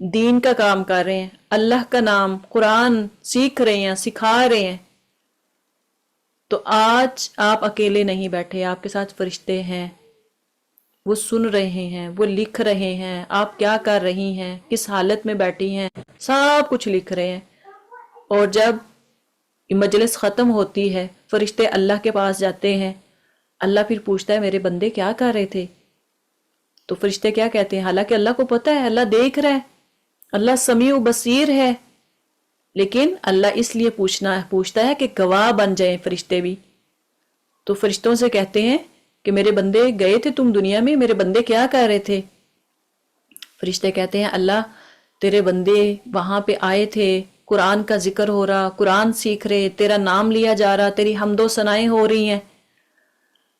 دین کا کام کر رہے ہیں، اللہ کا نام قرآن سیکھ رہے ہیں، سکھا رہے ہیں، تو آج آپ اکیلے نہیں بیٹھے، آپ کے ساتھ فرشتے ہیں، وہ سن رہے ہیں، وہ لکھ رہے ہیں آپ کیا کر رہی ہیں، کس حالت میں بیٹھی ہیں، سب کچھ لکھ رہے ہیں۔ اور جب مجلس ختم ہوتی ہے، فرشتے اللہ کے پاس جاتے ہیں، اللہ پھر پوچھتا ہے میرے بندے کیا کر رہے تھے؟ تو فرشتے کیا کہتے ہیں؟ حالانکہ اللہ کو پتہ ہے، اللہ دیکھ رہا ہے، اللہ سمیع و بصیر ہے، لیکن اللہ اس لیے پوچھتا ہے کہ گواہ بن جائیں فرشتے بھی۔ تو فرشتوں سے کہتے ہیں کہ میرے بندے گئے تھے تم دنیا میں، میرے بندے کیا کر رہے تھے؟ فرشتے کہتے ہیں اللہ تیرے بندے وہاں پہ آئے تھے، قرآن کا ذکر ہو رہا، قرآن سیکھ رہے، تیرا نام لیا جا رہا، تیری حمد و ثنائیں ہو رہی ہیں۔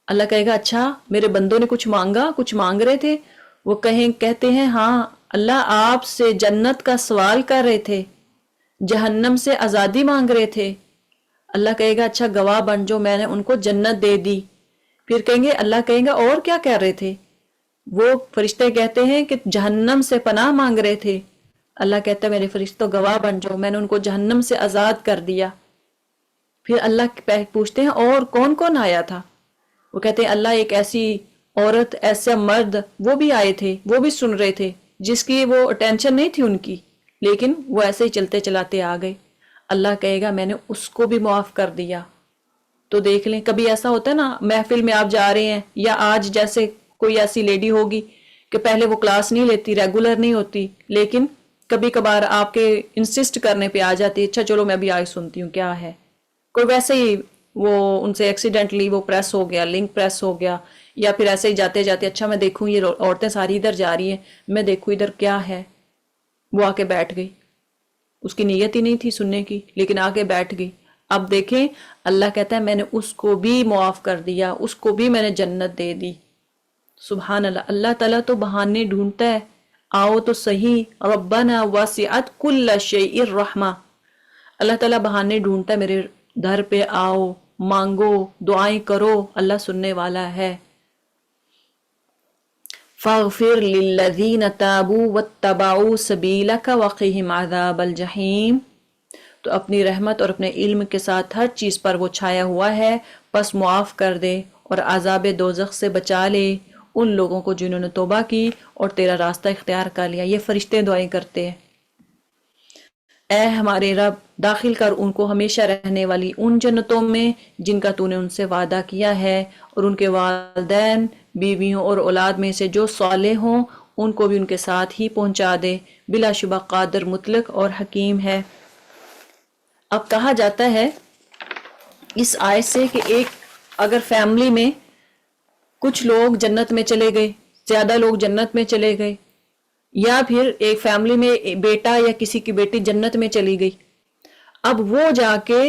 اللہ کہے گا اچھا میرے بندوں نے کچھ مانگا، کچھ مانگ رہے تھے؟ وہ کہتے ہیں ہاں اللہ آپ سے جنت کا سوال کر رہے تھے، جہنم سے آزادی مانگ رہے تھے۔ اللہ کہے گا اچھا گواہ بن جو، میں نے ان کو جنت دے دی۔ پھر کہیں گے اللہ کہیں گا اور کیا کہہ رہے تھے؟ وہ فرشتے کہتے ہیں کہ جہنم سے پناہ مانگ رہے تھے۔ اللہ کہتا ہے میرے فرشتوں گواہ بن جاؤ، میں نے ان کو جہنم سے آزاد کر دیا۔ پھر اللہ پوچھتے ہیں اور کون کون آیا تھا؟ وہ کہتے ہیں اللہ ایک ایسی عورت، ایسا مرد، وہ بھی آئے تھے، وہ بھی سن رہے تھے، جس کی وہ اٹینشن نہیں تھی ان کی، لیکن وہ ایسے ہی چلتے چلاتے آ گئے۔ اللہ کہے گا میں نے اس کو بھی معاف کر دیا۔ تو دیکھ لیں کبھی ایسا ہوتا ہے نا، محفل میں آپ جا رہے ہیں، یا آج جیسے کوئی ایسی لیڈی ہوگی کہ پہلے وہ کلاس نہیں لیتی، ریگولر نہیں ہوتی، لیکن کبھی کبھار آپ کے انسسٹ کرنے پہ آ جاتی ہے، اچھا چلو میں بھی آج سنتی ہوں کیا ہے۔ کوئی ویسے ہی وہ ان سے ایکسیڈنٹلی وہ پریس ہو گیا، لنک پریس ہو گیا، یا پھر ایسے ہی جاتے جاتے اچھا میں دیکھوں یہ عورتیں ساری ادھر جا رہی ہیں، میں دیکھوں ادھر کیا ہے، وہ آ کے بیٹھ گئی، اس کی نیت ہی نہیں تھی سننے کی، لیکن آ کے بیٹھ گئی۔ اب دیکھیں اللہ کہتا ہے میں نے اس کو بھی معاف کر دیا، اس کو بھی میں نے جنت دے دی۔ سبحان اللہ، اللہ تعالیٰ تو بہانے ڈھونڈتا ہے، آؤ تو صحیح، ربنا وسعت کل شیء رحمہ، اللہ تعالیٰ بہانے ڈھونڈتا ہے میرے در پہ آؤ، مانگو، دعائیں کرو، اللہ سننے والا ہے۔ فاغفر للذین تابوا واتبعوا سبیلک وقہم عذاب الجحیم، تو اپنی رحمت اور اپنے علم کے ساتھ ہر چیز پر وہ چھایا ہوا ہے، پس معاف کر دے اور عذاب دوزخ سے بچا لے ان لوگوں کو جنہوں نے توبہ کی اور تیرا راستہ اختیار کر لیا۔ یہ فرشتے دعائیں کرتے ہیں، اے ہمارے رب داخل کر ان کو ہمیشہ رہنے والی ان جنتوں میں جن کا تو نے ان سے وعدہ کیا ہے، اور ان کے والدین، بیویوں اور اولاد میں سے جو صالح ہوں ان کو بھی ان کے ساتھ ہی پہنچا دے، بلا شبہ قادر مطلق اور حکیم ہے۔ اب کہا جاتا ہے اس آیت سے کہ ایک اگر فیملی میں کچھ لوگ جنت میں چلے گئے، زیادہ لوگ جنت میں چلے گئے، یا پھر ایک فیملی میں بیٹا یا کسی کی بیٹی جنت میں چلی گئی، اب وہ جا کے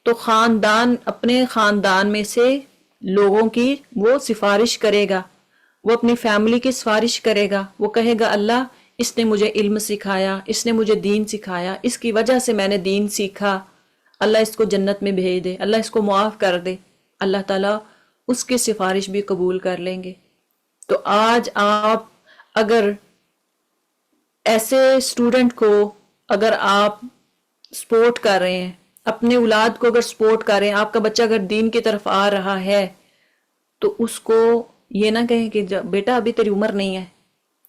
تو خاندان، اپنے خاندان میں سے لوگوں کی وہ سفارش کرے گا، وہ اپنی فیملی کی سفارش کرے گا، وہ کہے گا اللہ اس نے مجھے علم سکھایا، اس نے مجھے دین سکھایا، اس کی وجہ سے میں نے دین سیکھا، اللہ اس کو جنت میں بھیج دے، اللہ اس کو معاف کر دے۔ اللہ تعالیٰ اس کی سفارش بھی قبول کر لیں گے۔ تو آج آپ اگر ایسے اسٹوڈنٹ کو اگر آپ سپورٹ کر رہے ہیں، اپنے اولاد کو اگر سپورٹ کر رہے ہیں، آپ کا بچہ اگر دین کی طرف آ رہا ہے، تو اس کو یہ نہ کہیں کہ بیٹا ابھی تیری عمر نہیں ہے۔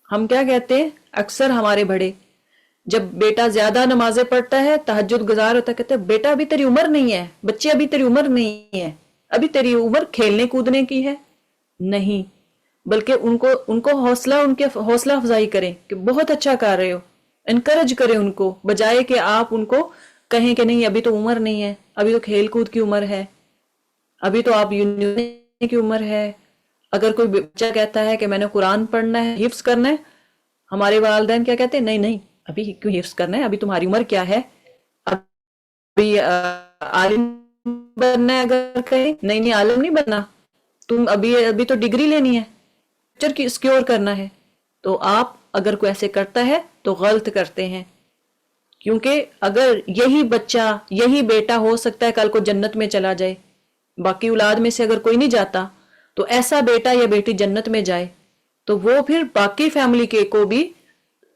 ہم کیا کہتے ہیں اکثر ہمارے بڑے، جب بیٹا زیادہ نمازیں پڑھتا ہے، تہجد گزار ہوتا ہے، کہتے ہیں بیٹا ابھی تیری عمر نہیں ہے، بچے ابھی تیری عمر نہیں ہے، ابھی تیری عمر کھیلنے کودنے کی ہے۔ نہیں، بلکہ ان کو ان کے حوصلہ افزائی کریں کہ بہت اچھا کر رہے ہو، انکریج کریں ان کو، بجائے کہ آپ ان کو کہیں کہ نہیں ابھی تو عمر نہیں ہے، ابھی تو کھیل کود کی عمر ہے، ابھی تو آپ یونیورسٹی کی عمر ہے۔ اگر کوئی بچہ کہتا ہے کہ میں نے قرآن پڑھنا ہے، حفظ کرنا ہے، ہمارے والدین کیا کہتے ہیں، نہیں نہیں ابھی کیوں حفظ کرنا ہے، ابھی تمہاری عمر کیا ہے، ابھی عالم بننا ہے، اگر کہیں نہیں نہیں عالم نہیں بننا، تم ابھی تو ڈگری لینی ہے، ٹیچر کی سکیور کرنا ہے۔ تو آپ اگر کوئی ایسے کرتا ہے تو غلط کرتے ہیں، کیونکہ اگر یہی بچہ، یہی بیٹا ہو سکتا ہے کل کو جنت میں چلا جائے، باقی اولاد میں سے اگر کوئی نہیں جاتا تو ایسا بیٹا یا بیٹی جنت میں جائے تو وہ پھر باقی فیملی کے کو بھی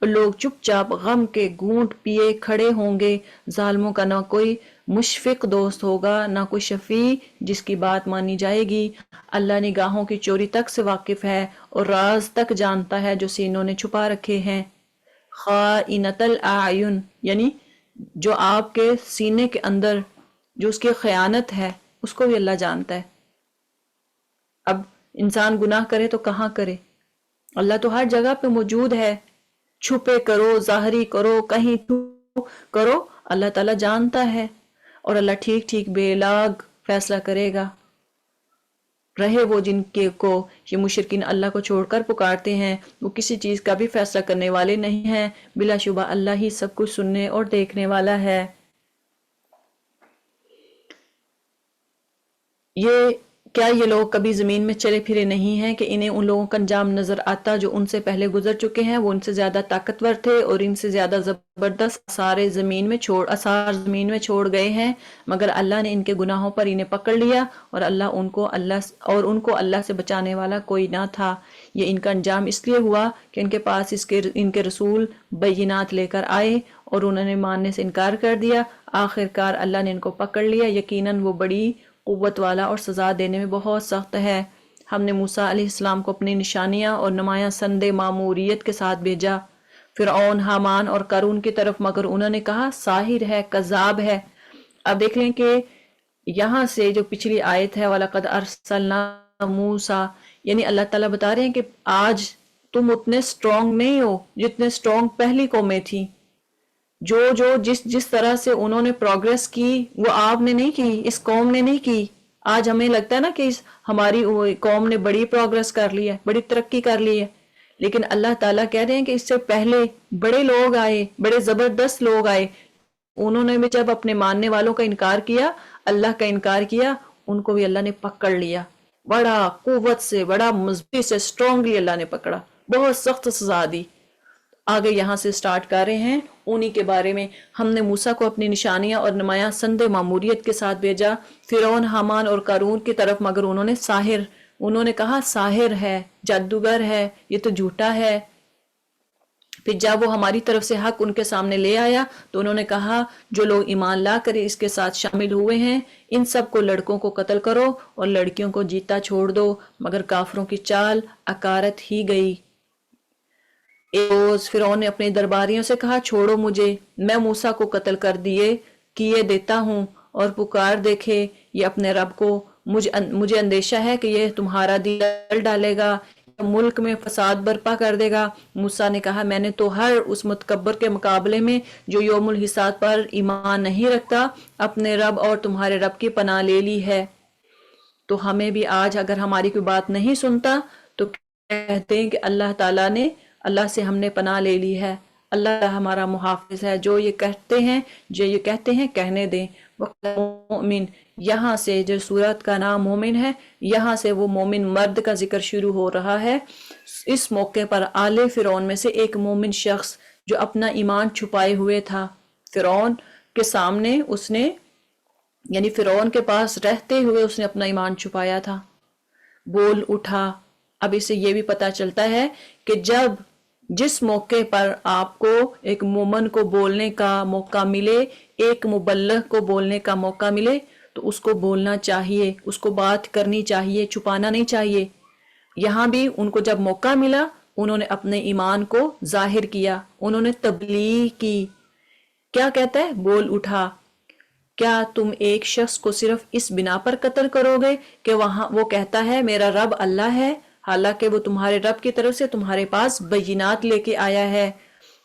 اور لوگ چپ چاپ غم کے گھونٹ پیے کھڑے ہوں گے۔ ظالموں کا نہ کوئی مشفق دوست ہوگا، نہ کوئی شفیع جس کی بات مانی جائے گی۔ اللہ نگاہوں کی چوری تک سے واقف ہے اور راز تک جانتا ہے جو سینوں نے چھپا رکھے ہیں۔ خائنۃ الاعین یعنی جو آپ کے سینے کے اندر جو اس کی خیانت ہے اس کو بھی اللہ جانتا ہے۔ اب انسان گناہ کرے تو کہاں کرے؟ اللہ تو ہر جگہ پہ موجود ہے، چھپے کرو ظاہری کرو کہیں تو کرو، اللہ تعالیٰ جانتا ہے اور اللہ ٹھیک ٹھیک بے لاگ فیصلہ کرے گا۔ رہے وہ جن کے کو یہ مشرکین اللہ کو چھوڑ کر پکارتے ہیں، وہ کسی چیز کا بھی فیصلہ کرنے والے نہیں ہیں، بلا شبہ اللہ ہی سب کچھ سننے اور دیکھنے والا ہے۔ کیا یہ لوگ کبھی زمین میں چلے پھرے نہیں ہیں کہ انہیں ان لوگوں کا انجام نظر آتا جو ان سے پہلے گزر چکے ہیں؟ وہ ان سے زیادہ طاقتور تھے اور ان سے زیادہ زبردست آثار زمین میں چھوڑ گئے ہیں، مگر اللہ نے ان کے گناہوں پر انہیں پکڑ لیا اور ان کو اللہ سے بچانے والا کوئی نہ تھا۔ یہ ان کا انجام اس لیے ہوا کہ ان کے پاس ان کے رسول بینات لے کر آئے اور انہوں نے ماننے سے انکار کر دیا۔ آخرکار اللہ نے ان کو پکڑ لیا، یقیناً وہ بڑی قوت والا اور سزا دینے میں بہت سخت ہے۔ ہم نے موسیٰ علیہ السلام کو اپنی نشانیاں اور نمایاں سند ماموریت کے ساتھ بھیجا فرعون، حامان اور قارون کی طرف، مگر انہوں نے کہا ساحر ہے، کذاب ہے۔ اب دیکھ لیں کہ یہاں سے جو پچھلی آیت ہے وَلَقَدْ أَرْسَلْنَا مُوسَىٰ، یعنی اللہ تعالیٰ بتا رہے ہیں کہ آج تم اتنے سٹرونگ نہیں ہو جتنے سٹرونگ پہلی قومیں تھیں۔ جس طرح سے انہوں نے پروگریس کی وہ آپ نے نہیں کی، اس قوم نے نہیں کی۔ آج ہمیں لگتا ہے نا کہ ہماری قوم نے بڑی پروگریس کر لی ہے، بڑی ترقی کر لی ہے، لیکن اللہ تعالیٰ کہہ رہے ہیں کہ اس سے پہلے بڑے لوگ آئے، بڑے زبردست لوگ آئے، انہوں نے بھی جب اپنے ماننے والوں کا انکار کیا، اللہ کا انکار کیا، ان کو بھی اللہ نے پکڑ لیا، بڑا قوت سے، بڑا مضبوطی سے، سٹرونگلی اللہ نے پکڑا، بہت سخت سزا دی۔ آگے یہاں سے سٹارٹ کر رہے ہیں انہی کے بارے میں۔ ہم نے موسیٰ کو اپنی نشانیاں اور نمایاں سند ماموریت کے ساتھ بھیجا فرعون، حامان اور قارون کی طرف، مگر انہوں نے کہا ساحر ہے، جادوگر ہے، یہ تو جھوٹا ہے۔ پھر جب وہ ہماری طرف سے حق ان کے سامنے لے آیا تو انہوں نے کہا جو لوگ ایمان لا کر اس کے ساتھ شامل ہوئے ہیں ان سب کو لڑکوں کو قتل کرو اور لڑکیوں کو جیتا چھوڑ دو، مگر کافروں کی چال اکارت ہی گئی۔ ایک روز فرعون نے اپنے درباریوں سے کہا چھوڑو مجھے، میں موسیٰ کو قتل کیے دیتا ہوں، اور پکار دیکھے یہ اپنے رب کو، مجھے اندیشہ ہے کہ یہ تمہارا دل ڈال ڈالے گا، ملک میں فساد برپا کر دے گا۔ موسیٰ نے کہا میں نے تو ہر اس متکبر کے مقابلے میں جو یوم الحساب پر ایمان نہیں رکھتا اپنے رب اور تمہارے رب کی پناہ لے لی ہے۔ تو ہمیں بھی آج اگر ہماری کوئی بات نہیں سنتا تو کہتے ہیں کہ اللہ سے ہم نے پناہ لے لی ہے، اللہ ہمارا محافظ ہے، جو یہ کہتے ہیں کہنے دیں۔ مومن، یہاں سے جو سورت کا نام مومن ہے، یہاں سے وہ مومن مرد کا ذکر شروع ہو رہا ہے۔ اس موقع پر آل فرعون میں سے ایک مومن شخص جو اپنا ایمان چھپائے ہوئے تھا، فرعون کے سامنے یعنی فرعون کے پاس رہتے ہوئے اس نے اپنا ایمان چھپایا تھا، بول اٹھا۔ اب اسے یہ بھی پتا چلتا ہے کہ جس موقع پر آپ کو ایک مومن کو بولنے کا موقع ملے، ایک مبلغ کو بولنے کا موقع ملے تو اس کو بولنا چاہیے، اس کو بات کرنی چاہیے، چھپانا نہیں چاہیے۔ یہاں بھی ان کو جب موقع ملا انہوں نے اپنے ایمان کو ظاہر کیا، انہوں نے تبلیغ کی۔ کیا کہتا ہے؟ بول اٹھا۔ کیا تم ایک شخص کو صرف اس بنا پر قتل کرو گے کہ وہ کہتا ہے میرا رب اللہ ہے، حالانکہ وہ تمہارے رب کی طرف سے تمہارے پاس بینات لے کے آیا ہے؟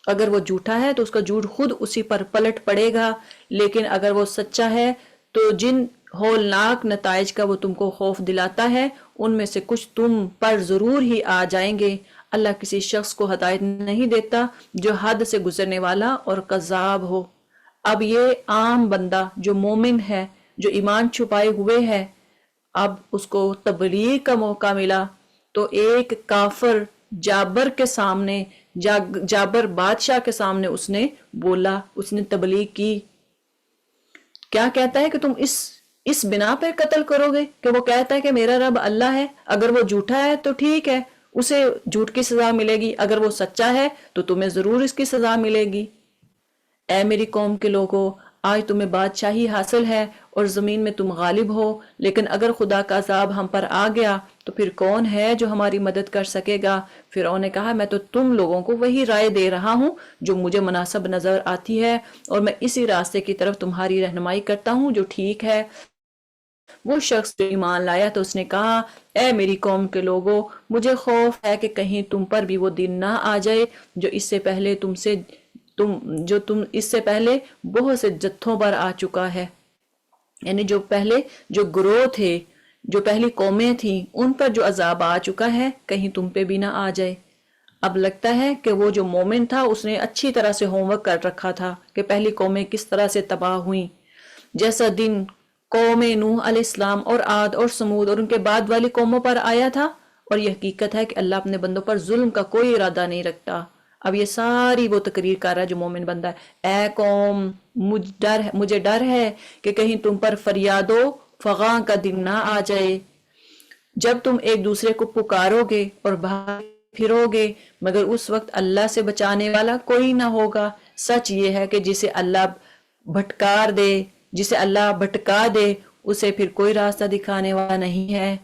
اگر وہ جھوٹا ہے تو اس کا جھوٹ خود اسی پر پلٹ پڑے گا، لیکن اگر وہ سچا ہے تو جن ہولناک نتائج کا وہ تم کو خوف دلاتا ہے ان میں سے کچھ تم پر ضرور ہی آ جائیں گے۔ اللہ کسی شخص کو ہدایت نہیں دیتا جو حد سے گزرنے والا اور کذاب ہو۔ اب یہ عام بندہ جو مومن ہے، جو ایمان چھپائے ہوئے ہے، اب اس کو تبلیغ کا موقع ملا تو ایک کافر جابر کے سامنے، جابر بادشاہ کے سامنے اس نے بولا، اس نے تبلیغ کی۔ کیا کہتا ہے کہ تم اس بنا پر قتل کرو گے کہ وہ کہتا ہے کہ میرا رب اللہ ہے، اگر وہ جھوٹا ہے تو ٹھیک ہے، اسے جھوٹ کی سزا ملے گی، اگر وہ سچا ہے تو تمہیں ضرور اس کی سزا ملے گی۔ اے میری قوم کے لوگوں، آج تمہیں بادشاہی حاصل ہے اور زمین میں تم غالب ہو، لیکن اگر خدا کا عذاب ہم پر آ گیا تو پھر کون ہے جو ہماری مدد کر سکے گا؟ فرعون نے کہا میں تو تم لوگوں کو وہی رائے دے رہا ہوں جو مجھے مناسب نظر آتی ہے، اور میں اسی راستے کی طرف تمہاری رہنمائی کرتا ہوں جو ٹھیک ہے۔ وہ شخص جو ایمان لایا تو اس نے کہا اے میری قوم کے لوگوں، مجھے خوف ہے کہ کہیں تم پر بھی وہ دن نہ آ جائے جو اس سے پہلے تم اس سے پہلے بہت سے جتھوں پر آ چکا ہے، یعنی جو گروہ تھے، جو پہلی قومیں تھیں، ان پر جو عذاب آ چکا ہے کہیں تم پہ بھی نہ آ جائے۔ اب لگتا ہے کہ وہ جو مومن تھا اس نے اچھی طرح سے ہوم ورک کر رکھا تھا کہ پہلی قومیں کس طرح سے تباہ ہوئیں، جیسا دن قوم نوح علیہ السلام اور عاد اور سمود اور ان کے بعد والی قوموں پر آیا تھا۔ اور یہ حقیقت ہے کہ اللہ اپنے بندوں پر ظلم کا کوئی ارادہ نہیں رکھتا۔ اب یہ ساری وہ تقریر کر رہا ہے جو مومن بندہ ہے، اے قوم مجھے ڈر ہے کہ کہیں تم پر فریاد و فغاں کا دن نہ آ جائے، جب تم ایک دوسرے کو پکارو گے اور بھاگ پھرو گے، مگر اس وقت اللہ سے بچانے والا کوئی نہ ہوگا۔ سچ یہ ہے کہ جسے اللہ بھٹکا دے اسے پھر کوئی راستہ دکھانے والا نہیں ہے۔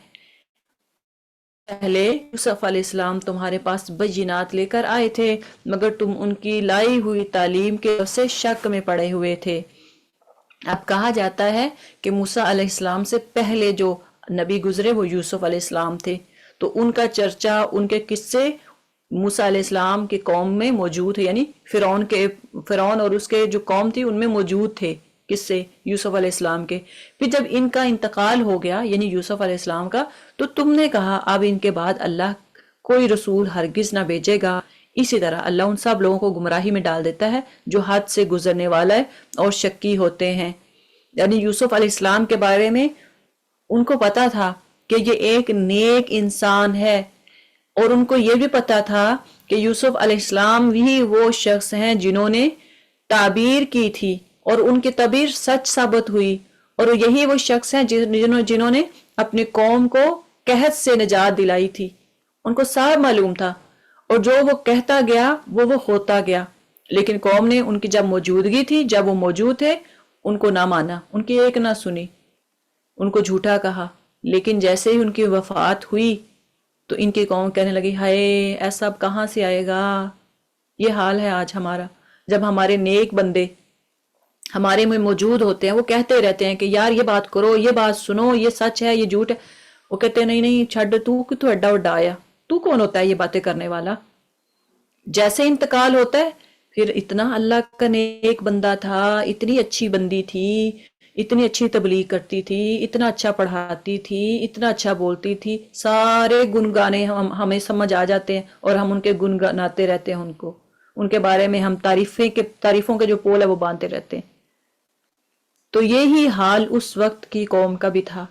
پہلے یوسف علیہ السلام تمہارے پاس بینات لے کر آئے تھے، مگر تم ان کی لائی ہوئی تعلیم کے سے شک میں پڑے ہوئے تھے۔ اب کہا جاتا ہے کہ موسیٰ علیہ السلام سے پہلے جو نبی گزرے وہ یوسف علیہ السلام تھے، تو ان کا چرچا، ان کے قصے موسیٰ علیہ السلام کی قوم میں موجود تھے، یعنی فرعون اور اس کے جو قوم تھی ان میں موجود تھے قصے یوسف علیہ السلام کے۔ پھر جب ان کا انتقال ہو گیا یعنی یوسف علیہ السلام کا، تو تم نے کہا اب ان کے بعد اللہ کوئی رسول ہرگز نہ بھیجے گا۔ اسی طرح اللہ ان سب لوگوں کو گمراہی میں ڈال دیتا ہے جو حد سے گزرنے والا ہے اور شکی ہوتے ہیں۔ یعنی یوسف علیہ السلام کے بارے میں ان کو پتا تھا کہ یہ ایک نیک انسان ہے، اور ان کو یہ بھی پتا تھا کہ یوسف علیہ السلام بھی وہ شخص ہیں جنہوں نے تعبیر کی تھی اور ان کی تعبیر سچ ثابت ہوئی، اور یہی وہ شخص ہیں جنہوں نے اپنی قوم کو قحط سے نجات دلائی تھی۔ ان کو صاحب معلوم تھا، اور جو وہ کہتا گیا وہ ہوتا گیا، لیکن قوم نے ان کی جب موجودگی تھی، جب وہ موجود تھے، ان کو نہ مانا، ان کی ایک نہ سنی، ان کو جھوٹا کہا۔ لیکن جیسے ہی ان کی وفات ہوئی تو ان کی قوم کہنے لگی ہائے ایسا اب کہاں سے آئے گا۔ یہ حال ہے آج ہمارا، جب ہمارے نیک بندے ہمارے میں موجود ہوتے ہیں، وہ کہتے رہتے ہیں کہ یار یہ بات کرو، یہ بات سنو، یہ سچ ہے، یہ جھوٹ ہے، وہ کہتے ہیں نہیں چھڈ، تو اڈا اڈا آیا، تو کون ہوتا ہے یہ باتیں کرنے والا۔ جیسے انتقال ہوتا ہے پھر اتنا اللہ کا نیک بندہ تھا، اتنی اچھی بندی تھی، اتنی اچھی تبلیغ کرتی تھی، اتنا اچھا پڑھاتی تھی، اتنا اچھا بولتی تھی، سارے گن گانے ہمیں سمجھ آ جاتے ہیں اور ہم ان کے گن گاتے رہتے ہیں، ان کے بارے میں ہم تعریفوں کے جو پول ہے وہ باندھتے رہتے ہیں۔ تو یہی حال اس وقت کی قوم کا بھی تھا۔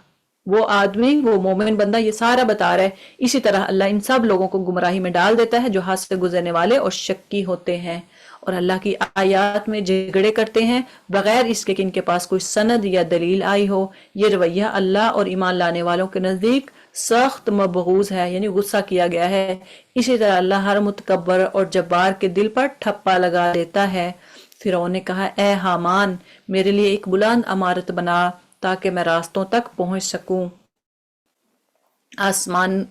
وہ آدمی، وہ مومن بندہ یہ سارا بتا رہا ہے۔ اسی طرح اللہ ان سب لوگوں کو گمراہی میں ڈال دیتا ہے جو حد سے گزرنے والے اور شکی ہوتے ہیں اور اللہ کی آیات میں جھگڑے کرتے ہیں بغیر اس کے کہ ان کے پاس کوئی سند یا دلیل آئی ہو۔ یہ رویہ اللہ اور ایمان لانے والوں کے نزدیک سخت مبغوض ہے، یعنی غصہ کیا گیا ہے۔ اسی طرح اللہ ہر متکبر اور جبار کے دل پر ٹھپا لگا دیتا ہے۔ فرعون نے کہا اے حامان، میرے لیے ایک بلند عمارت بنا تاکہ میں راستوں تک پہنچ سکوں،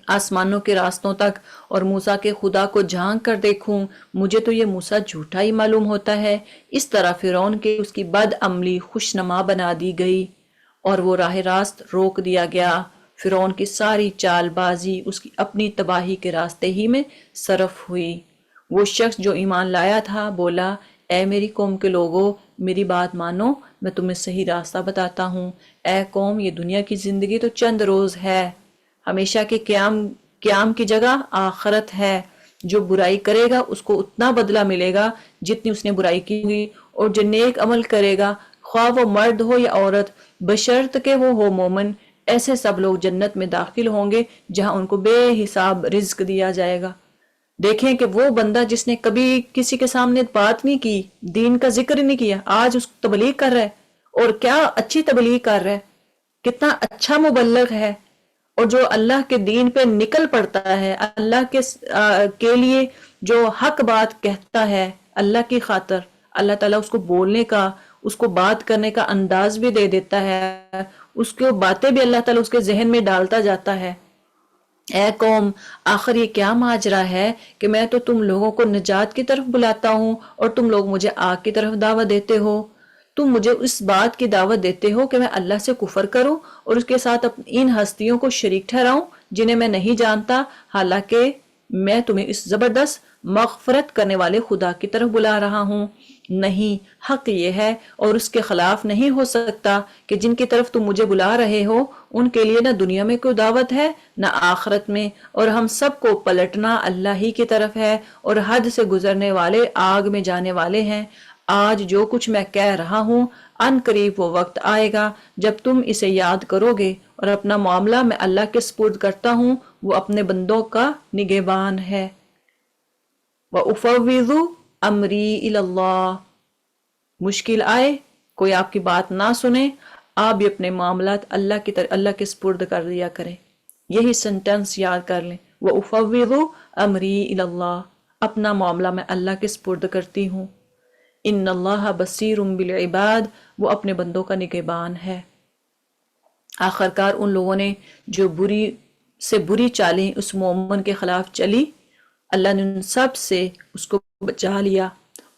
آسمانوں کے راستوں تک، اور موسیٰ کے خدا کو جھانک کر دیکھوں۔ مجھے تو یہ موسیٰ جھوٹا ہی معلوم ہوتا ہے۔ اس طرح فرعون کے اس کی بد عملی خوشنما بنا دی گئی اور وہ راہ راست روک دیا گیا۔ فرعون کی ساری چال بازی اس کی اپنی تباہی کے راستے ہی میں صرف ہوئی۔ وہ شخص جو ایمان لایا تھا بولا اے میری قوم کے لوگوں، میری بات مانو، میں تمہیں صحیح راستہ بتاتا ہوں۔ اے قوم، یہ دنیا کی زندگی تو چند روز ہے، ہمیشہ کے قیام کی جگہ آخرت ہے۔ جو برائی کرے گا اس کو اتنا بدلہ ملے گا جتنی اس نے برائی کی ہوئی، اور جو نیک عمل کرے گا خواہ وہ مرد ہو یا عورت، بشرط کہ وہ ہو مومن، ایسے سب لوگ جنت میں داخل ہوں گے جہاں ان کو بے حساب رزق دیا جائے گا۔ دیکھیں کہ وہ بندہ جس نے کبھی کسی کے سامنے بات نہیں کی، دین کا ذکر نہیں کیا، آج اس تبلیغ کر رہا ہے، اور کیا اچھی تبلیغ کر رہا ہے، کتنا اچھا مبلغ ہے، اور جو اللہ کے دین پہ نکل پڑتا ہے، اللہ کے لیے جو حق بات کہتا ہے اللہ کی خاطر، اللہ تعالیٰ اس کو بولنے کا، اس کو بات کرنے کا انداز بھی دے دیتا ہے، اس کو باتیں بھی اللہ تعالیٰ اس کے ذہن میں ڈالتا جاتا ہے۔ اے قوم، آخر یہ کیا ماجرا ہے کہ میں تو تم لوگوں کو نجات کی طرف بلاتا ہوں اور تم لوگ مجھے آگ کی طرف دعوت دیتے ہو۔ تم مجھے اس بات کی دعوت دیتے ہو کہ میں اللہ سے کفر کروں اور اس کے ساتھ ان ہستیوں کو شریک ٹھہراؤں جنہیں میں نہیں جانتا، حالانکہ میں تمہیں اس زبردست مغفرت کرنے والے خدا کی طرف بلا رہا ہوں۔ نہیں، حق یہ ہے اور اس کے خلاف نہیں ہو سکتا کہ جن کی طرف تم مجھے بلا رہے ہو ان کے لیے نہ دنیا میں کوئی دعوت ہے نہ آخرت میں، اور ہم سب کو پلٹنا اللہ ہی کی طرف ہے اور حد سے گزرنے والے آگ میں جانے والے ہیں۔ آج جو کچھ میں کہہ رہا ہوں، ان قریب وہ وقت آئے گا جب تم اسے یاد کرو گے، اور اپنا معاملہ میں اللہ کے سپرد کرتا ہوں، وہ اپنے بندوں کا نگہبان ہے۔ وَأُفَوِّضُ أَمْرِي إِلَى اللَّهِ، مشکل آئے، کوئی آپ کی بات نہ سنے، آپ بھی اپنے معاملات اللہ کے سپرد کر دیا کریں۔ یہی سنٹنس یاد کر لیں، وَأُفَوِّضُ أَمْرِي إِلَى اللَّهِ، اپنا معاملہ میں اللہ کے سپرد کرتی ہوں۔ ان اللہ بصیر بالعباد، وہ اپنے بندوں کا نگہبان ہے۔ آخرکار ان لوگوں نے جو بری سے بری چالیں اس مومن کے خلاف چلی، اللہ نے ان سب سے اس کو بچا لیا،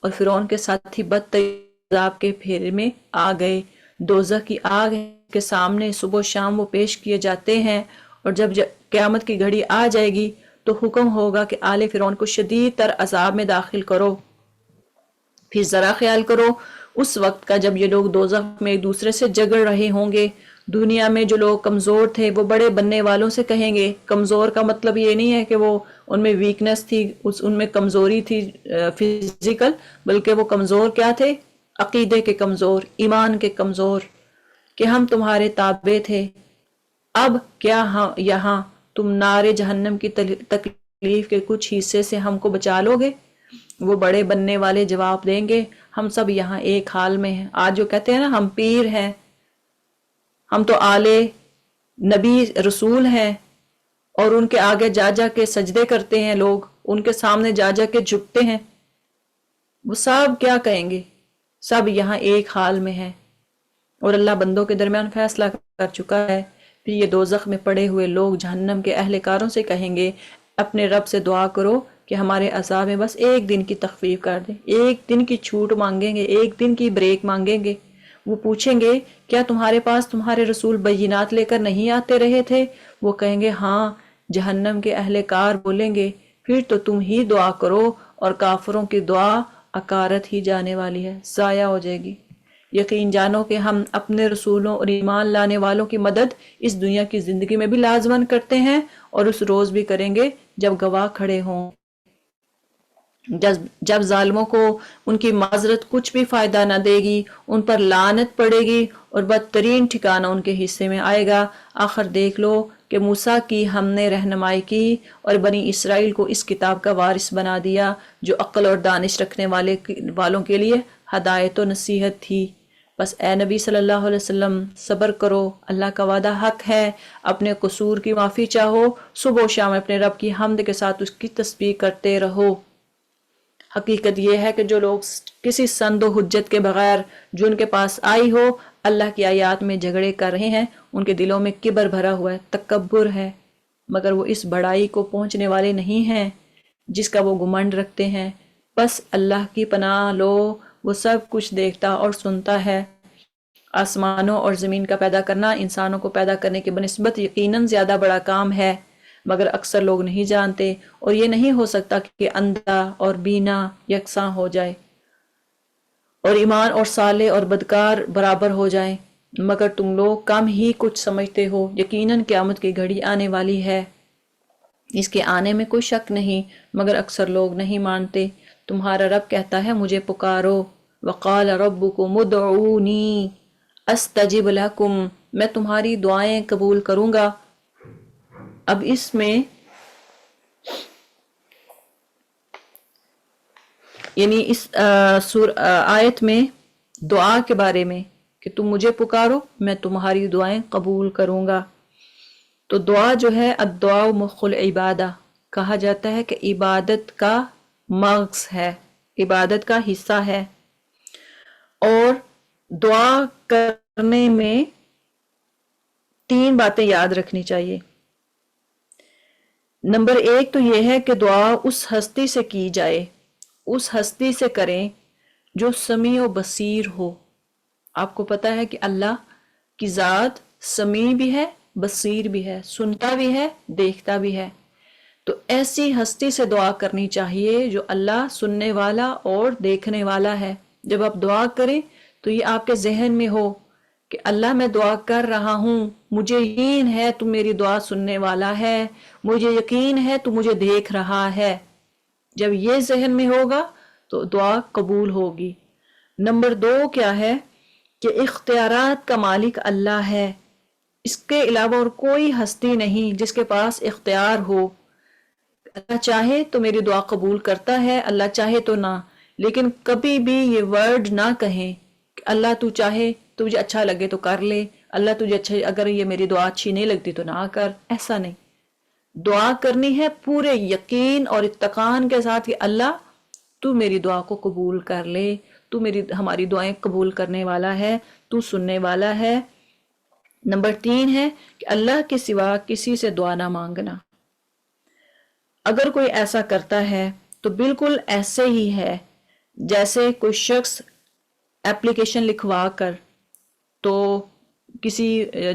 اور فرعون کے ساتھی بدترین عذاب کے پھیرے میں آ گئے۔ دوزخ کی آگ کے سامنے صبح و شام وہ پیش کیے جاتے ہیں، اور جب قیامت کی گھڑی آ جائے گی تو حکم ہوگا کہ آل فرعون کو شدید تر عذاب میں داخل کرو۔ پھر ذرا خیال کرو اس وقت کا جب یہ لوگ دوزخ میں ایک دوسرے سے جگڑ رہے ہوں گے۔ دنیا میں جو لوگ کمزور تھے وہ بڑے بننے والوں سے کہیں گے، کمزور کا مطلب یہ نہیں ہے کہ وہ ان میں ویکنس تھی، ان میں کمزوری تھی فزیکل، بلکہ وہ کمزور کیا تھے؟ عقیدے کے کمزور، ایمان کے کمزور، کہ ہم تمہارے تابع تھے، اب کیا یہاں تم نار جہنم کی تکلیف کے کچھ حصے سے ہم کو بچا لو گے؟ وہ بڑے بننے والے جواب دیں گے، ہم سب یہاں ایک حال میں ہیں۔ آج جو کہتے ہیں نا ہم پیر ہیں، ہم تو آلے نبی رسول ہیں، اور ان کے آگے جا جا کے سجدے کرتے ہیں، لوگ ان کے سامنے جا جا کے جھکتے ہیں، وہ سب کیا کہیں گے؟ سب یہاں ایک حال میں ہیں، اور اللہ بندوں کے درمیان فیصلہ کر چکا ہے۔ پھر یہ دوزخ میں پڑے ہوئے لوگ جہنم کے اہلکاروں سے کہیں گے، اپنے رب سے دعا کرو کہ ہمارے عذاب میں بس ایک دن کی تخفیف کر دیں، ایک دن کی چھوٹ مانگیں گے، ایک دن کی بریک مانگیں گے۔ وہ پوچھیں گے کیا تمہارے پاس تمہارے رسول بینات لے کر نہیں آتے رہے تھے؟ وہ کہیں گے ہاں۔ جہنم کے اہلکار بولیں گے پھر تو تم ہی دعا کرو، اور کافروں کی دعا اکارت ہی جانے والی ہے، ضائع ہو جائے گی۔ یقین جانو کہ ہم اپنے رسولوں اور ایمان لانے والوں کی مدد اس دنیا کی زندگی میں بھی لازماً کرتے ہیں، اور اس روز بھی کریں گے جب گواہ کھڑے ہوں، جب ظالموں کو ان کی معذرت کچھ بھی فائدہ نہ دے گی، ان پر لعنت پڑے گی اور بدترین ٹھکانہ ان کے حصے میں آئے گا۔ آخر دیکھ لو کہ موسیٰ کی ہم نے رہنمائی کی اور بنی اسرائیل کو اس کتاب کا وارث بنا دیا جو عقل اور دانش رکھنے والوں کے لیے ہدایت و نصیحت تھی۔ بس اے نبی صلی اللہ علیہ وسلم، صبر کرو، اللہ کا وعدہ حق ہے، اپنے قصور کی معافی چاہو، صبح و شام اپنے رب کی حمد کے ساتھ اس کی تسبیح کرتے رہو۔ حقیقت یہ ہے کہ جو لوگ کسی سند و حجت کے بغیر جو ان کے پاس آئی ہو اللہ کی آیات میں جھگڑے کر رہے ہیں، ان کے دلوں میں کبر بھرا ہوا ہے، تکبر ہے، مگر وہ اس بڑائی کو پہنچنے والے نہیں ہیں جس کا وہ گمنڈ رکھتے ہیں۔ بس اللہ کی پناہ لو، وہ سب کچھ دیکھتا اور سنتا ہے۔ آسمانوں اور زمین کا پیدا کرنا انسانوں کو پیدا کرنے کی بنسبت یقیناً زیادہ بڑا کام ہے، مگر اکثر لوگ نہیں جانتے، اور یہ نہیں ہو سکتا کہ اندھا اور بینا یکساں ہو جائے، اور ایمان اور صالح اور بدکار برابر ہو جائیں، مگر تم لوگ کم ہی کچھ سمجھتے ہو۔ یقیناً قیامت کی گھڑی آنے والی ہے، اس کے آنے میں کوئی شک نہیں، مگر اکثر لوگ نہیں مانتے۔ تمہارا رب کہتا ہے مجھے پکارو، وقال ربکم ادعونی استجب لکم، میں تمہاری دعائیں قبول کروں گا۔ اب اس میں یعنی اس آیت میں دعا کے بارے میں کہ تم مجھے پکارو میں تمہاری دعائیں قبول کروں گا۔ تو دعا جو ہے الدعاء مخ العبادہ، کہا جاتا ہے کہ عبادت کا مغز ہے، عبادت کا حصہ ہے۔ اور دعا کرنے میں 3 باتیں یاد رکھنی چاہیے۔ نمبر 1 تو یہ ہے کہ دعا اس ہستی سے کی جائے، اس ہستی سے کریں جو سمیع و بصیر ہو۔ آپ کو پتا ہے کہ اللہ کی ذات سمیع بھی ہے، بصیر بھی ہے، سنتا بھی ہے، دیکھتا بھی ہے۔ تو ایسی ہستی سے دعا کرنی چاہیے جو اللہ سننے والا اور دیکھنے والا ہے۔ جب آپ دعا کریں تو یہ آپ کے ذہن میں ہو کہ اللہ میں دعا کر رہا ہوں، مجھے یقین ہے تو میری دعا سننے والا ہے، مجھے یقین ہے تو مجھے دیکھ رہا ہے۔ جب یہ ذہن میں ہوگا تو دعا قبول ہوگی۔ نمبر 2 کیا ہے کہ اختیارات کا مالک اللہ ہے، اس کے علاوہ اور کوئی ہستی نہیں جس کے پاس اختیار ہو۔ اللہ چاہے تو میری دعا قبول کرتا ہے، اللہ چاہے تو نہ۔ لیکن کبھی بھی یہ ورڈ نہ کہیں کہ اللہ تو چاہے، تجھے اچھا لگے تو کر لے، اللہ تجھے اچھا، اگر یہ میری دعا اچھی نہیں لگتی تو نہ کر، ایسا نہیں۔ دعا کرنی ہے پورے یقین اور اتقان کے ساتھ کہ اللہ تو میری دعا کو قبول کر لے، تو ہماری دعائیں قبول کرنے والا ہے، تو سننے والا ہے۔ نمبر 3 ہے کہ اللہ کے سوا کسی سے دعا نہ مانگنا۔ اگر کوئی ایسا کرتا ہے تو بالکل ایسے ہی ہے جیسے کوئی شخص اپلیکیشن لکھوا کر تو کسی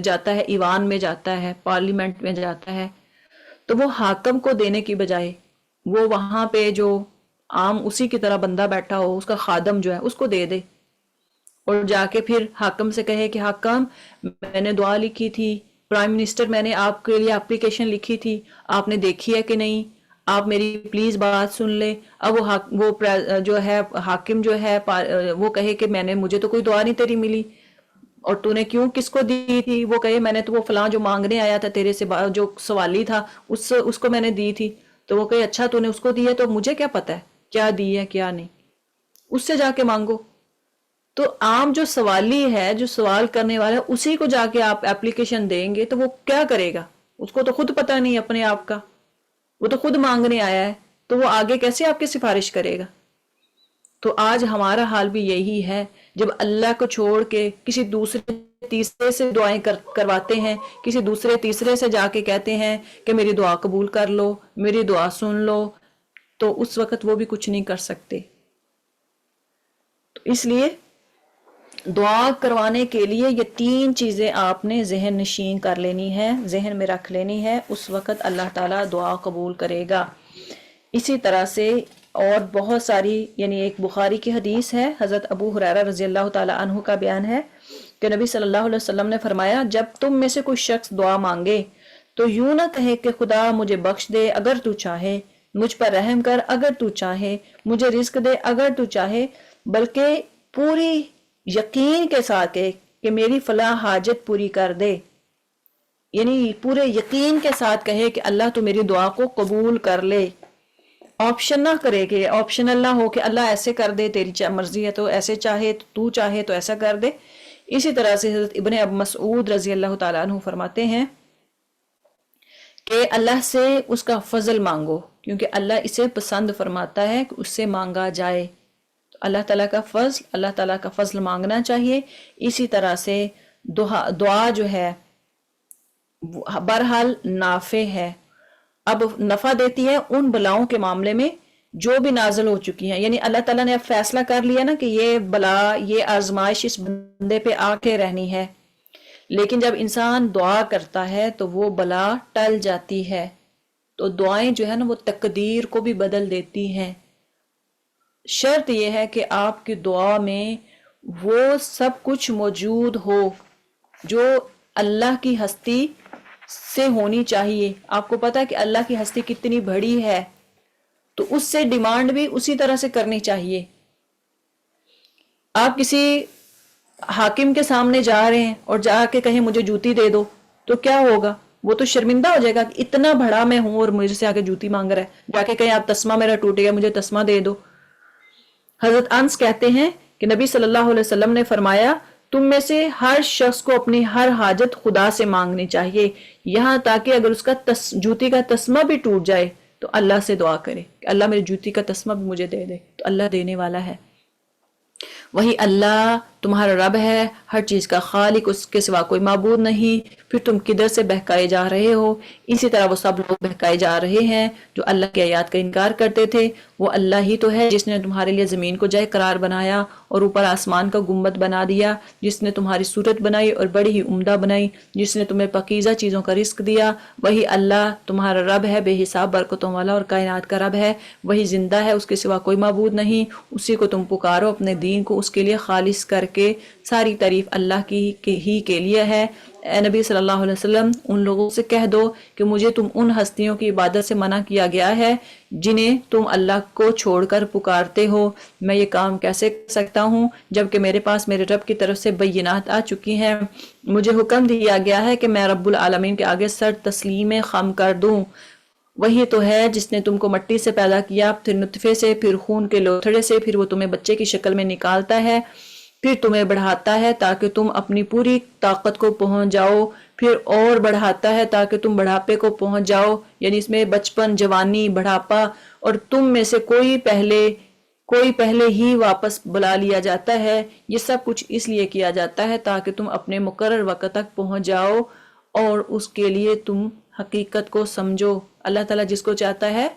جاتا ہے، ایوان میں جاتا ہے، پارلیمنٹ میں جاتا ہے، تو وہ حاکم کو دینے کی بجائے وہ وہاں پہ جو عام اسی کی طرح بندہ بیٹھا ہو، اس کا خادم جو ہے اس کو دے دے، اور جا کے پھر حاکم سے کہے کہ حاکم میں نے دعا لکھی تھی، پرائم منسٹر میں نے آپ کے لیے اپلیکیشن لکھی تھی، آپ نے دیکھی ہے کہ نہیں، آپ میری پلیز بات سن لے۔ اب وہ جو ہے حاکم جو ہے وہ کہے کہ مجھے تو کوئی دعا نہیں تیری ملی، اور تو نے کیوں کس کو دی تھی؟ وہ کہے میں نے تو وہ فلاں جو مانگنے آیا تھا تیرے سے، جو سوالی تھا اس کو میں نے دی تھی۔ تو وہ کہے اچھا تو نے اس کو دی ہے تو مجھے کیا پتا ہے کیا دی ہے کیا نہیں، اس سے جا کے مانگو۔ تو عام جو سوالی ہے، جو سوال کرنے والا ہے، اسی کو جا کے آپ اپلیکیشن دیں گے تو وہ کیا کرے گا؟ اس کو تو خود پتہ نہیں اپنے آپ کا، وہ تو خود مانگنے آیا ہے، تو وہ آگے کیسے آپ کی سفارش کرے گا؟ تو آج ہمارا حال بھی یہی ہے، جب اللہ کو چھوڑ کے کسی دوسرے تیسرے سے دعائیں کرواتے ہیں، کسی دوسرے تیسرے سے جا کے کہتے ہیں کہ میری دعا قبول کر لو، میری دعا سن لو، تو اس وقت وہ بھی کچھ نہیں کر سکتے۔ تو اس لیے دعا کروانے کے لیے یہ 3 چیزیں آپ نے ذہن نشین کر لینی ہے، ذہن میں رکھ لینی ہے، اس وقت اللہ تعالیٰ دعا قبول کرے گا۔ اسی طرح سے اور بہت ساری، یعنی ایک بخاری کی حدیث ہے، حضرت ابو ہریرہ رضی اللہ تعالیٰ عنہ کا بیان ہے کہ نبی صلی اللہ علیہ وسلم نے فرمایا جب تم میں سے کوئی شخص دعا مانگے تو یوں نہ کہے کہ خدا مجھے بخش دے اگر تو چاہے، مجھ پر رحم کر اگر تو چاہے، مجھے رزق دے اگر تو چاہے، بلکہ پوری یقین کے ساتھ کہ میری فلاں حاجت پوری کر دے، یعنی پورے یقین کے ساتھ کہے کہ اللہ تو میری دعا کو قبول کر لے۔ آپشن نہ کرے کہ آپشنل نہ ہو کہ اللہ ایسے کر دے، تیری مرضی ہے تو ایسے، چاہے تو چاہے تو ایسا کر دے۔ اسی طرح سے حضرت ابن ابو مسعود رضی اللہ تعالیٰ عنہ فرماتے ہیں کہ اللہ سے اس کا فضل مانگو، کیونکہ اللہ اسے پسند فرماتا ہے کہ اس سے مانگا جائے۔ تو اللہ تعالیٰ کا فضل، اللہ تعالیٰ کا فضل مانگنا چاہیے۔ اسی طرح سے دعا جو ہے بہرحال نافع ہے، اب نفع دیتی ہے ان بلاؤں کے معاملے میں جو بھی نازل ہو چکی ہیں، یعنی اللہ تعالیٰ نے اب فیصلہ کر لیا نا کہ یہ بلا، یہ آزمائش اس بندے پہ آ کے رہنی ہے، لیکن جب انسان دعا کرتا ہے تو وہ بلا ٹل جاتی ہے۔ تو دعائیں جو ہے نا وہ تقدیر کو بھی بدل دیتی ہیں۔ شرط یہ ہے کہ آپ کی دعا میں وہ سب کچھ موجود ہو جو اللہ کی ہستی سے ہونی چاہیے۔ آپ کو پتا ہے کہ اللہ کی ہستی کتنی بڑی ہے، تو اس سے ڈیمانڈ بھی اسی طرح سے کرنی چاہیے۔ آپ کسی حاکم کے سامنے جا رہے ہیں اور جا کے کہیں مجھے جوتی دے دو تو کیا ہوگا؟ وہ تو شرمندہ ہو جائے گا کہ اتنا بڑا میں ہوں اور مجھ سے آگے جوتی مانگ رہا ہے۔ جا کے کہیں آپ تسمہ میرا ٹوٹ گیا، مجھے تسمہ دے دو۔ حضرت انس کہتے ہیں کہ نبی صلی اللہ علیہ وسلم نے فرمایا تم میں سے ہر شخص کو اپنی ہر حاجت خدا سے مانگنی چاہیے، یہاں تاکہ اگر اس کا جوتی کا تسمہ بھی ٹوٹ جائے تو اللہ سے دعا کرے کہ اللہ میری جوتی کا تسمہ بھی مجھے دے دے، تو اللہ دینے والا ہے۔ وہی اللہ تمہارا رب ہے، ہر چیز کا خالق، اس کے سوا کوئی معبود نہیں۔ پھر تم کدھر سے بہکائے جا رہے ہو؟ اسی طرح وہ سب لوگ بہکائے جا رہے ہیں جو اللہ کی آیات کا انکار کرتے تھے۔ وہ اللہ ہی تو ہے جس نے تمہارے لیے زمین کو جائے قرار بنایا اور اوپر آسمان کا گنبد بنا دیا، جس نے تمہاری صورت بنائی اور بڑی ہی عمدہ بنائی، جس نے تمہیں پاکیزہ چیزوں کا رزق دیا۔ وہی اللہ تمہارا رب ہے، بے حساب برکتوں والا اور کائنات کا رب ہے۔ وہی زندہ ہے، اس کے سوا کوئی معبود نہیں۔ اسی کو تم پکارو، اپنے دین کو اس کے لیے خالص کر کے۔ ساری تعریف اللہ کی ہی کے لیے ہے۔ اے نبی صلی اللہ علیہ وسلم، ان لوگوں سے کہہ دو کہ مجھے تم ان ہستیوں کی عبادت سے منع کیا گیا ہے جنہیں تم اللہ کو چھوڑ کر پکارتے ہو۔ میں یہ کام کیسے کر سکتا ہوں جبکہ میرے پاس میرے رب کی طرف سے بینات آ چکی ہیں؟ مجھے حکم دیا گیا ہے کہ میں رب العالمین کے آگے سر تسلیم خم کر دوں۔ وہی تو ہے جس نے تم کو مٹی سے پیدا کیا، پھر نطفے سے، پھر خون کے لوتھڑے سے، پھر وہ تمہیں بچے کی شکل میں نکالتا ہے، پھر تمہیں بڑھاتا ہے تاکہ تم اپنی پوری طاقت کو پہنچ جاؤ، پھر اور بڑھاتا ہے تاکہ تم بڑھاپے کو پہنچ جاؤ، یعنی اس میں بچپن، جوانی، بڑھاپا، اور تم میں سے کوئی پہلے ہی واپس بلا لیا جاتا ہے۔ یہ سب کچھ اس لیے کیا جاتا ہے تاکہ تم اپنے مقرر وقت تک پہنچ جاؤ اور اس کے لیے تم حقیقت کو سمجھو۔ اللہ تعالیٰ جس کو چاہتا ہے،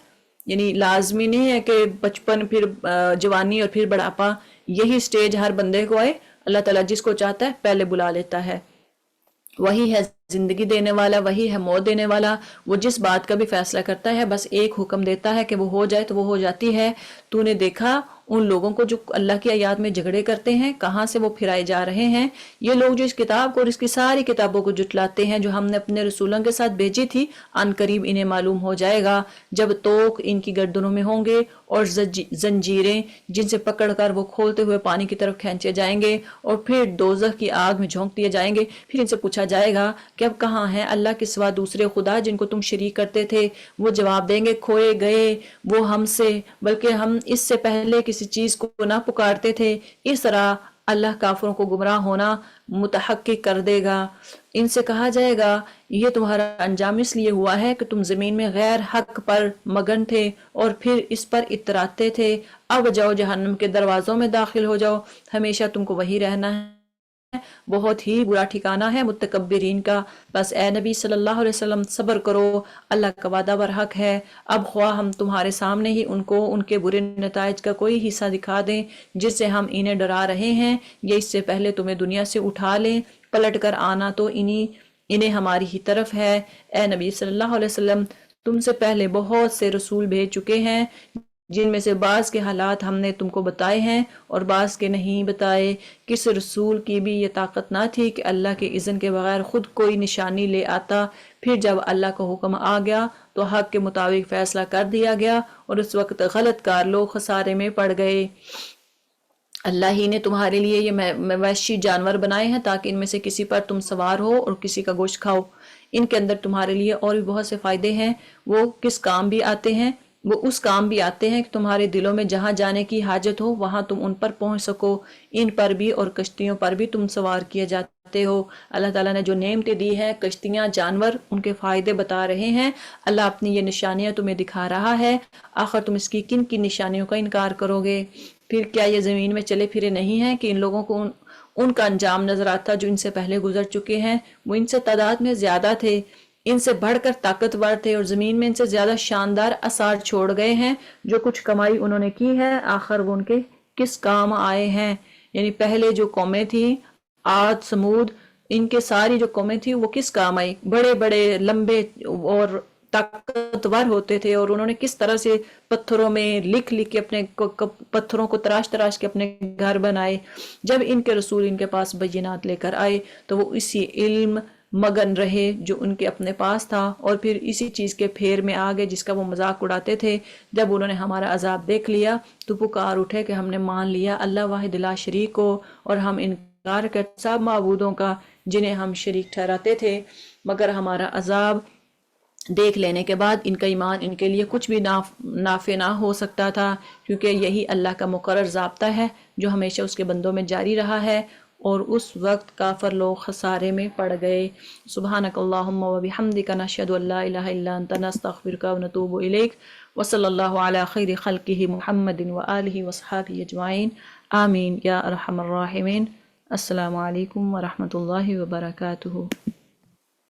یعنی لازمی نہیں ہے کہ بچپن، پھر جوانی اور پھر بڑھاپا، یہی سٹیج ہر بندے کو آئے۔ اللہ تعالیٰ جس کو چاہتا ہے پہلے بلا لیتا ہے۔ وہی ہے زندگی دینے والا، وہی ہے موت دینے والا۔ وہ جس بات کا بھی فیصلہ کرتا ہے بس ایک حکم دیتا ہے کہ وہ ہو جائے تو وہ ہو جاتی ہے۔ تو نے دیکھا ان لوگوں کو جو اللہ کی آیات میں جھگڑے کرتے ہیں، کہاں سے وہ پھرائے جا رہے ہیں؟ یہ لوگ جو اس کتاب کو اور اس کی ساری کتابوں کو جٹلاتے ہیں جو ہم نے اپنے رسولوں کے ساتھ بھیجی تھی، ان قریب انہیں معلوم ہو جائے گا جب توق ان کی گردنوں میں ہوں گے اور زنجیریں جن سے پکڑ کر وہ کھولتے ہوئے پانی کی طرف کھینچے جائیں گے اور پھر دوزخ کی آگ میں جھونک دیے جائیں گے۔ پھر ان سے پوچھا جائے گا کہ اب کہاں ہیں اللہ کے سوا دوسرے خدا جن کو تم شریک کرتے تھے؟ وہ جواب دیں گے، کھوئے گئے وہ ہم سے، بلکہ ہم اس سے پہلے کسی چیز کو نہ پکارتے تھے۔ اس طرح اللہ کافروں کو گمراہ ہونا متحقق کر دے گا۔ ان سے کہا جائے گا یہ تمہارا انجام اس لیے ہوا ہے کہ تم زمین میں غیر حق پر مگن تھے اور پھر اس پر اتراتے تھے۔ اب جاؤ جہنم کے دروازوں میں داخل ہو جاؤ، ہمیشہ تم کو وہی رہنا ہے، بہت ہی برا ٹھکانہ ہے متکبرین کا۔ بس اے نبی صلی اللہ علیہ وسلم صبر کرو، اللہ کا وعدہ برحق ہے۔ اب خواہ ہم تمہارے سامنے ہی ان کو ان کے برے نتائج کا کوئی حصہ دکھا دیں جس سے ہم انہیں ڈرا رہے ہیں، یا اس سے پہلے تمہیں دنیا سے اٹھا لیں، پلٹ کر آنا تو انہیں ہماری ہی طرف ہے۔ اے نبی صلی اللہ علیہ وسلم، تم سے پہلے بہت سے رسول بھیج چکے ہیں جن میں سے بعض کے حالات ہم نے تم کو بتائے ہیں اور بعض کے نہیں بتائے۔ کس رسول کی بھی یہ طاقت نہ تھی کہ اللہ کے اذن کے بغیر خود کوئی نشانی لے آتا، پھر جب اللہ کا حکم آ گیا تو حق کے مطابق فیصلہ کر دیا گیا اور اس وقت غلط کار لوگ خسارے میں پڑ گئے۔ اللہ ہی نے تمہارے لیے یہ مویشی جانور بنائے ہیں تاکہ ان میں سے کسی پر تم سوار ہو اور کسی کا گوشت کھاؤ۔ ان کے اندر تمہارے لیے اور بھی بہت سے فائدے ہیں۔ وہ کس کام بھی آتے ہیں؟ وہ اس کام بھی آتے ہیں کہ تمہارے دلوں میں جہاں جانے کی حاجت ہو وہاں تم ان پر پہنچ سکو۔ ان پر بھی اور کشتیوں پر بھی تم سوار کیے جاتے ہو۔ اللہ تعالیٰ نے جو نعمتیں دی ہیں، کشتیاں، جانور، ان کے فائدے بتا رہے ہیں۔ اللہ اپنی یہ نشانیاں تمہیں دکھا رہا ہے، آخر تم اس کی کن کی نشانیوں کا انکار کرو گے؟ پھر کیا یہ زمین میں چلے پھرے نہیں ہیں کہ ان لوگوں کو ان کا انجام نظر آتا جو ان سے پہلے گزر چکے ہیں؟ وہ ان سے تعداد میں زیادہ تھے، ان سے بڑھ کر طاقتور تھے اور زمین میں ان سے زیادہ شاندار آثار چھوڑ گئے ہیں۔ جو کچھ کمائی انہوں نے کی ہے آخر وہ ان کے کس کام آئے ہیں؟ یعنی پہلے جو قومیں تھیں، عاد، سمود، ان کے ساری جو قومیں تھیں وہ کس کام آئی؟ بڑے بڑے لمبے اور طاقتور ہوتے تھے اور انہوں نے کس طرح سے پتھروں میں لکھ کے اپنے پتھروں کو تراش کے اپنے گھر بنائے۔ جب ان کے رسول ان کے پاس بینات لے کر آئے تو وہ اسی علم مگن رہے جو ان کے اپنے پاس تھا اور پھر اسی چیز کے پھیر میں آگے جس کا وہ مذاق اڑاتے تھے۔ جب انہوں نے ہمارا عذاب دیکھ لیا تو پکار اٹھے کہ ہم نے مان لیا اللہ واحد لا شریک کو اور ہم انکار کرتے سب معبودوں کا جنہیں ہم شریک ٹھہراتے تھے، مگر ہمارا عذاب دیکھ لینے کے بعد ان کا ایمان ان کے لیے کچھ بھی نافع نہ ہو سکتا تھا، کیونکہ یہی اللہ کا مقرر ضابطہ ہے جو ہمیشہ اس کے بندوں میں جاری رہا ہے۔ اور اس وقت کافر لوگ خسارے میں پڑ گئے۔ سبحانک اللہم و بحمدک نشہد ان لا الہ الا انت نستغفرک و نتوب الیک وصلی اللہ علی خیر خلقہ محمد و آلہ وصحابہ اجمعین آمین یا ارحم الراحمین۔ السلام علیکم ورحمۃ اللہ وبرکاتہ۔